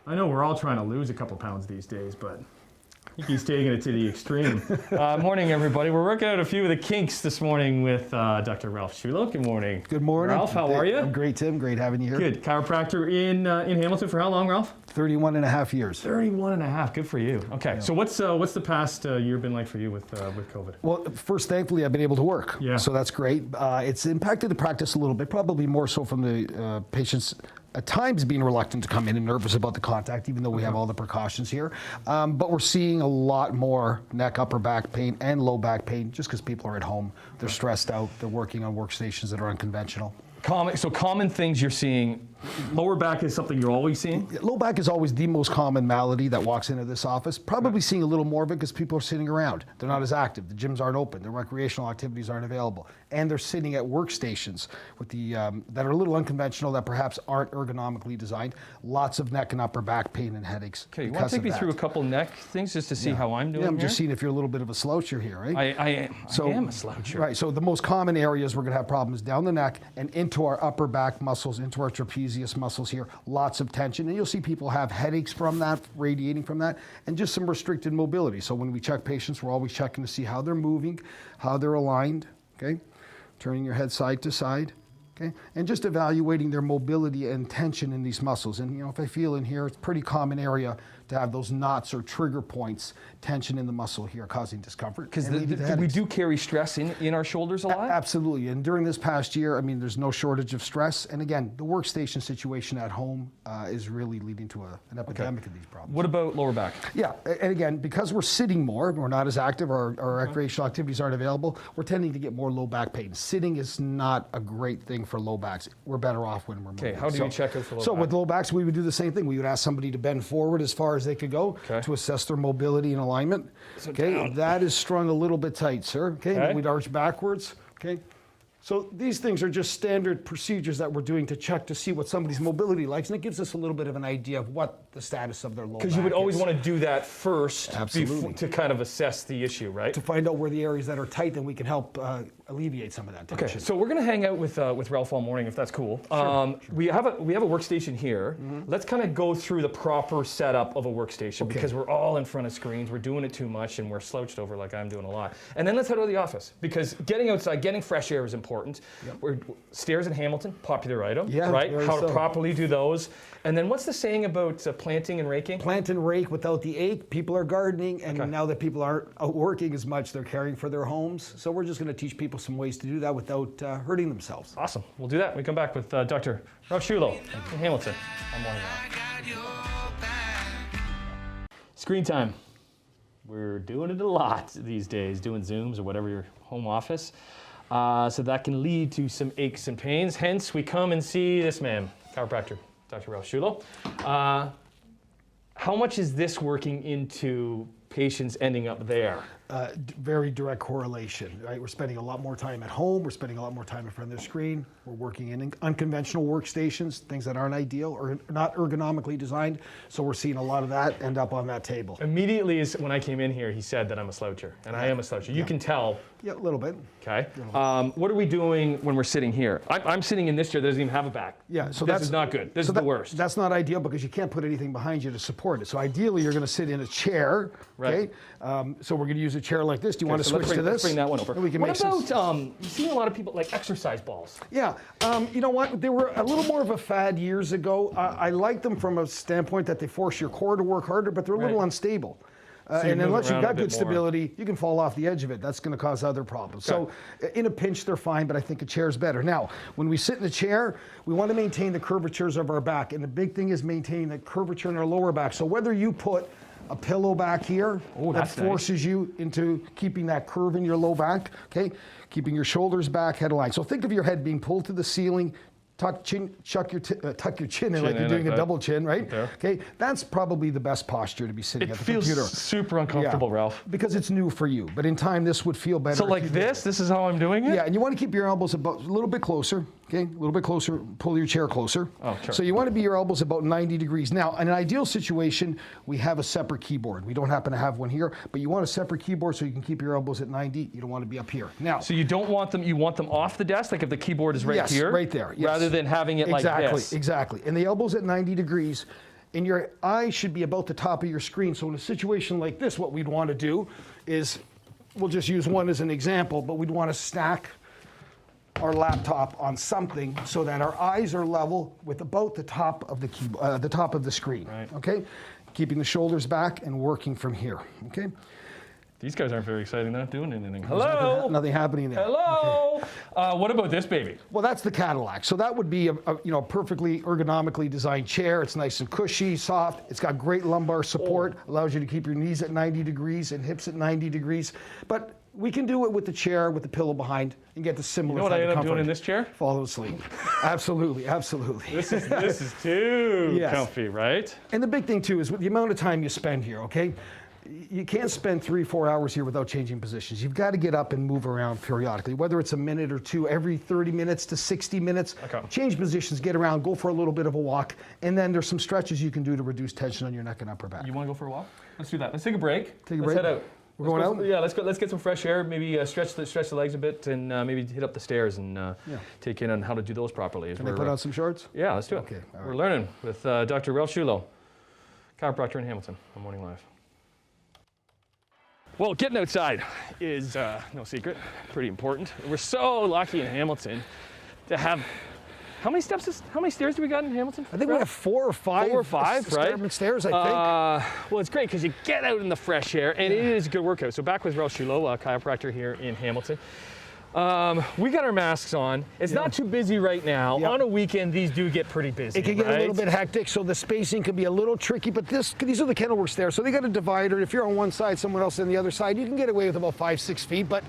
I know we're all trying to lose a couple pounds these days, but I think he's taking it to the extreme. Morning, everybody. We're working out a few of the kinks this morning with Dr. Ralph Sciullo. Good morning. Good morning. Ralph, how are you? I'm great, Tim. Great having you here. Good. Chiropractor in Hamilton for how long, Ralph? 31 and a half years. 31 and a half. Good for you. Okay. Yeah. So what's the past year been like for you with COVID? Well, first, thankfully, I've been able to work. Yeah. So that's great. It's impacted the practice a little bit, probably more so from the patients at times being reluctant to come in and nervous about the contact, even though we have all the precautions here. But we're seeing a lot more neck, upper back pain and low back pain just because people are at home. They're stressed out. They're working on workstations that are unconventional. Common things you're seeing. Lower back is something you're always seeing? Low back is always the most common malady that walks into this office. Probably seeing a little more of it because people are sitting around. They're not as active. The gyms aren't open. The recreational activities aren't available. And they're sitting at workstations with that are a little unconventional, that perhaps aren't ergonomically designed. Lots of neck and upper back pain and headaches. Okay, you want to take me through a couple neck things just to see how I'm doing? Yeah, I'm here? just seeing if you're a little bit of a sloucher here, right? I am a sloucher. Right, so the most common areas we're going to have problems down the neck and into our upper back muscles, into our trapezius muscles here. Lots of tension, and you'll see people have headaches from that, radiating from that, and just some restricted mobility. So when we check patients, we're always checking to see how they're moving, how they're aligned, okay? Turning your head side to side, okay? And just evaluating their mobility and tension in these muscles. And if I feel in here, it's a pretty common area to have those knots or trigger points, tension in the muscle here causing discomfort. Because we do carry stress in our shoulders a lot? Absolutely, and during this past year, I mean, there's no shortage of stress. And again, the workstation situation at home is really leading to an epidemic of these problems. What about lower back? Yeah, and again, because we're sitting more, we're not as active, our recreational activities aren't available, we're tending to get more low back pain. Sitting is not a great thing for low backs. We're better off when we're moving. Okay, how do you check out for low back? So with low backs, we would do the same thing. We would ask somebody to bend forward as far as they could go to assess their mobility and alignment. So okay, that is strung a little bit tight, sir. Okay, then we'd arch backwards. Okay. So these things are just standard procedures that we're doing to check to see what somebody's mobility likes, and it gives us a little bit of an idea of what the status of their low back is. Because you would always want to do that first to kind of assess the issue, right? To find out where the areas that are tight, then we can help alleviate some of that tension. Okay, so we're going to hang out with Ralph all morning, if that's cool. Sure. We have a workstation here. Let's kind of go through the proper setup of a workstation because we're all in front of screens. We're doing it too much, and we're slouched over like I'm doing a lot. And then let's head to the office because getting outside, getting fresh air is important. We're stairs in Hamilton, popular item, right? How to properly do those. And then what's the saying about planting and raking? Plant and rake without the ache. People are gardening, and now that people aren't out working as much, they're caring for their homes. So we're just going to teach people some ways to do that without hurting themselves. Awesome. We'll do that when we come back with Dr. Ralph Sciullo in Hamilton on Morning Rock. Screen time. We're doing it a lot these days, doing Zooms or whatever your home office. So that can lead to some aches and pains. Hence, we come and see this man, chiropractor, Dr. Ralph Sciullo. How much is this working into patients ending up there? Very direct correlation, right? We're spending a lot more time at home. We're spending a lot more time in front of the screen. We're working in unconventional workstations, things that aren't ideal or not ergonomically designed. So we're seeing a lot of that end up on that table. Immediately when I came in here, he said that I'm a sloucher, and I am a sloucher. You can tell. Yeah, a little bit. Okay. What are we doing when we're sitting here? I'm sitting in this chair that doesn't even have a back. Yeah, so this is not good. This is the worst. That's not ideal because you can't put anything behind you to support it. So ideally, you're going to sit in a chair. Okay. So we're going to use a chair like this. Do you want to switch to this? Let's bring that one over. We can what about, you've seen a lot of people like exercise balls. Yeah, you know what? They were a little more of a fad years ago. I like them from a standpoint that they force your core to work harder, but they're a little unstable. And unless you've got good stability, you can fall off the edge of it. That's going to cause other problems. Okay. So in a pinch, they're fine, but I think a chair's better. Now, when we sit in a chair, we want to maintain the curvatures of our back. And the big thing is maintaining the curvature in our lower back. So whether you put a pillow back here that forces you into keeping that curve in your low back, okay? Keeping your shoulders back, head aligned. So think of your head being pulled to the ceiling, tuck your chin in like you're doing a double chin, right? Okay, that's probably the best posture to be sitting at the computer. It feels super uncomfortable, Ralph. Because it's new for you, but in time this would feel better. So like this is how I'm doing it? Yeah, and you want to keep your elbows about a little bit closer, okay? A little bit closer, pull your chair closer. Oh, sure. So you want to be your elbows about 90 degrees. Now, in an ideal situation, we have a separate keyboard. We don't happen to have one here, but you want a separate keyboard so you can keep your elbows at 90. You don't want to be up here. Now, so you don't want them, you want them off the desk, like if the keyboard is right here? Right there, yes. Rather than having it like this. Exactly. And the elbows at 90 degrees, and your eye should be about the top of your screen. So in a situation like this, what we'd want to do is, we'll just use one as an example, but we'd want to stack our laptop on something so that our eyes are level with about the top of the the top of the screen. Right. Okay, keeping the shoulders back and working from here. Okay. These guys aren't very exciting. They're not doing anything. Hello. Nothing happening there. Hello. Okay. What about this baby? Well, that's the Cadillac. So that would be a perfectly ergonomically designed chair. It's nice and cushy, soft. It's got great lumbar support. Allows you to keep your knees at 90 degrees and hips at 90 degrees. But we can do it with the chair, with the pillow behind, and get the similar. You know what I end up doing in this chair? Fall asleep. Absolutely, absolutely. This is too comfy, right? And the big thing too is with the amount of time you spend here. Okay. You can't spend 3-4 hours here without changing positions. You've got to get up and move around periodically, whether it's a minute or two, every 30 minutes to 60 minutes. Okay. Change positions, get around, go for a little bit of a walk, and then there's some stretches you can do to reduce tension on your neck and upper back. You want to go for a walk? Let's do that. Let's take a break. Let's head out. We're going out? Yeah, let's go. Let's get some fresh air. Maybe stretch the legs a bit, and maybe hit up the stairs and take in on how to do those properly. Can I put on some shorts? Yeah, let's do it. Okay. All right. We're learning with Dr. Ralph Sciullo, chiropractor in Hamilton, on Morning Live. Well, getting outside is no secret, pretty important. We're so lucky in Hamilton to have, how many stairs do we got in Hamilton? I think we have 4 or 5. 4 or 5, right? Stairs, I think. Well, it's great because you get out in the fresh air, and it is a good workout. So back with Ralph Sciullo, a chiropractor here in Hamilton. We got our masks on. It's not too busy right now. On a weekend, these do get pretty busy. It can get a little bit hectic, so the spacing can be a little tricky, but these are the kennel stairs, so they got a divider. If you're on one side, someone else on the other side, you can get away with about 5-6 feet, but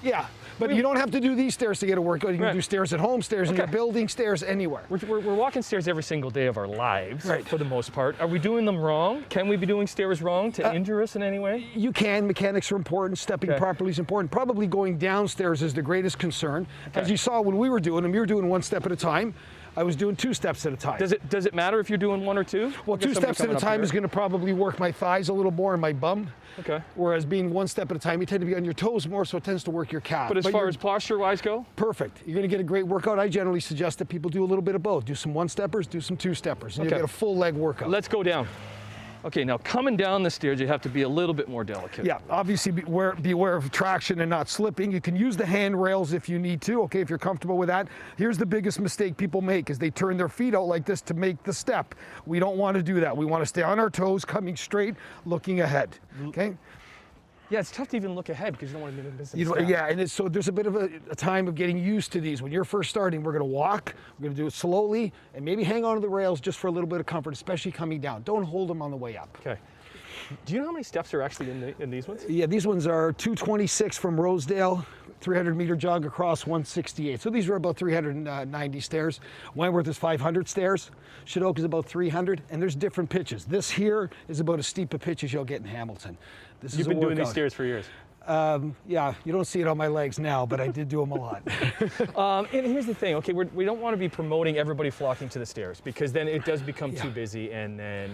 yeah. But you don't have to do these stairs to get a workout. You can do stairs at home, stairs in your building, stairs anywhere. We're walking stairs every single day of our lives, for the most part. Are we doing them wrong? Can we be doing stairs wrong to injure us in any way? You can. Mechanics are important. Stepping properly is important. Probably going downstairs is the greatest concern. As you saw when we were doing them, you were doing 1 step at a time. I was doing 2 steps at a time. Does it matter if you're doing 1 or 2? Well, 2 steps at a time is going to probably work my thighs a little more and my bum. Okay. Whereas being 1 step at a time, you tend to be on your toes more, so it tends to work your calf. But as far as posture-wise go? Perfect. You're going to get a great workout. I generally suggest that people do a little bit of both. Do some 1-steppers, do some 2-steppers, and you get a full leg workout. Let's go down. Okay, now coming down the stairs, you have to be a little bit more delicate. Yeah, obviously beware of traction and not slipping. You can use the handrails if you need to, okay, if you're comfortable with that. Here's the biggest mistake people make is they turn their feet out like this to make the step. We don't want to do that. We want to stay on our toes, coming straight, looking ahead, okay? Yeah, it's tough to even look ahead because you don't want to be in business. Yeah, and so there's a bit of a time of getting used to these. When you're first starting, we're going to walk, we're going to do it slowly, and maybe hang on to the rails just for a little bit of comfort, especially coming down. Don't hold them on the way up. Okay. Do you know how many steps are actually in these ones? Yeah, these ones are 226 from Rosedale, 300-meter jog across 168. So these are about 390 stairs. Wentworth is 500 stairs. Shadoke is about 300, and there's different pitches. This here is about as steep a pitch as you'll get in Hamilton. You've been doing these stairs for years. Yeah, you don't see it on my legs now, but I did do them a lot. And here's the thing, okay, we don't want to be promoting everybody flocking to the stairs because then it does become too busy and then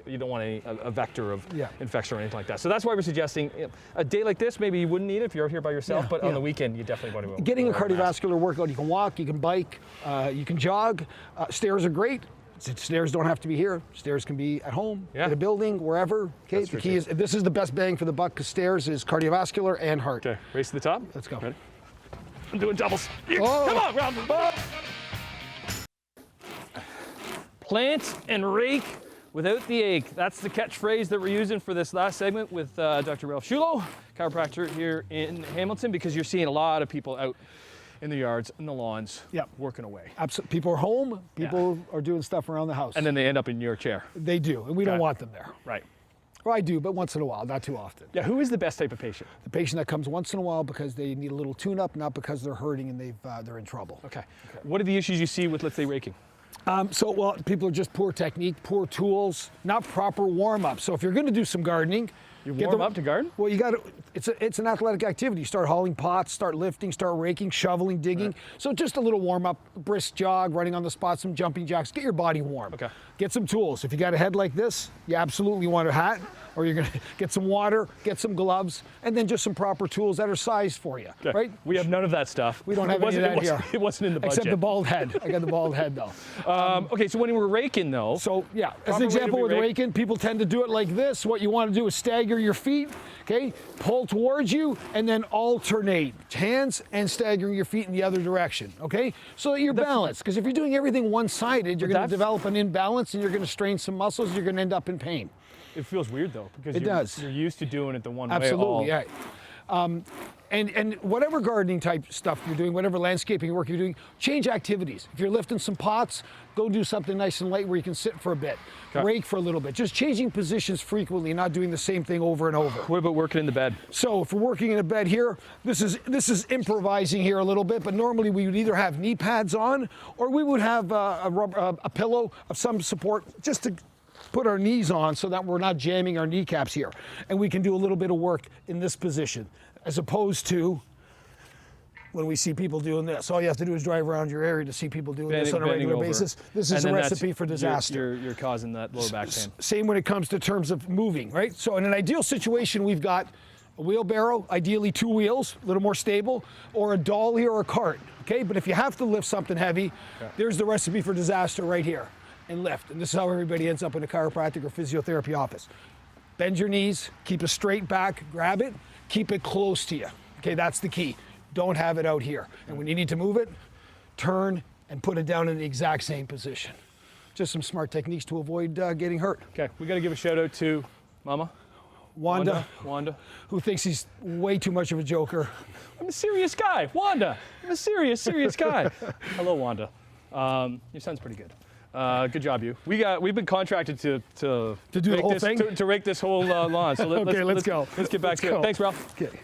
you don't want a vector of infection or anything like that. So that's why we're suggesting a day like this, maybe you wouldn't need it if you're out here by yourself, but on the weekend you definitely want to go. Getting a cardiovascular workout, you can walk, you can bike, you can jog. Stairs are great. Stairs don't have to be here. Stairs can be at home, in a building, wherever. Okay, the key is this is the best bang for the buck because stairs is cardiovascular and heart. Okay, race to the top. Let's go. Ready? I'm doing doubles. Come on, Ralph. Plant and rake without the ache. That's the catchphrase that we're using for this last segment with Dr. Ralph Sciullo, chiropractor here in Hamilton, because you're seeing a lot of people out in the yards, in the lawns, working away. Absolutely. People are home. People are doing stuff around the house. And then they end up in your chair. They do, and we don't want them there. Right. Or I do, but once in a while, not too often. Yeah, who is the best type of patient? The patient that comes once in a while because they need a little tune-up, not because they're hurting and they're in trouble. Okay. What are the issues you see with, let's say, raking? Well, people are just poor technique, poor tools, not proper warm-up. So if you're going to do some gardening, you warm up to garden? Well, you got to. It's an athletic activity. You start hauling pots, start lifting, start raking, shoveling, digging. Right. So just a little warm up, brisk jog, running on the spot, some jumping jacks. Get your body warm. Okay. get some tools. If you got a head like this, you absolutely want a hat, or you're going to get some water, get some gloves, and then just some proper tools that are sized for you, right? We have none of that stuff. We don't have any of that here. It wasn't in the budget. Except the bald head. I got the bald head, though. Okay, so when we're raking, though. So, yeah, as an example with raking, people tend to do it like this. What you want to do is stagger your feet, okay? Pull towards you, and then alternate hands and staggering your feet in the other direction, okay? So that you're balanced. Because if you're doing everything one-sided, you're going to develop an imbalance, and you're going to strain some muscles, and you're going to end up in pain. It feels weird, though, because you're used to doing it the one way. Absolutely, yeah. And whatever gardening type stuff you're doing, whatever landscaping work you're doing, change activities. If you're lifting some pots, go do something nice and light where you can sit for a bit, rake for a little bit. Just changing positions frequently, not doing the same thing over and over. What about working in the bed? So if we're working in a bed here, this is improvising here a little bit, but normally we would either have knee pads on, or we would have a pillow of some support just to put our knees on so that we're not jamming our kneecaps here. And we can do a little bit of work in this position, as opposed to when we see people doing this. All you have to do is drive around your area to see people doing this on a regular basis. This is a recipe for disaster. You're causing that lower back pain. Same when it comes to terms of moving, right? So in an ideal situation, we've got a wheelbarrow, ideally 2 wheels, a little more stable, or a dolly or a cart, okay? But if you have to lift something heavy, there's the recipe for disaster right here. And lift. And this is how everybody ends up in a chiropractic or physiotherapy office. Bend your knees, keep a straight back, grab it, keep it close to you. Okay, that's the key. Don't have it out here. And when you need to move it, turn and put it down in the exact same position. Just some smart techniques to avoid getting hurt. Okay, we got to give a shout out to Mama. Wanda, who thinks he's way too much of a joker. I'm a serious guy. Wanda, I'm a serious guy. Hello, Wanda. Your son's pretty good. Good job, you. We've been contracted to do the whole thing? To rake this whole lawn. So let's go. Let's get back to it. Thanks, Ralph. Okay.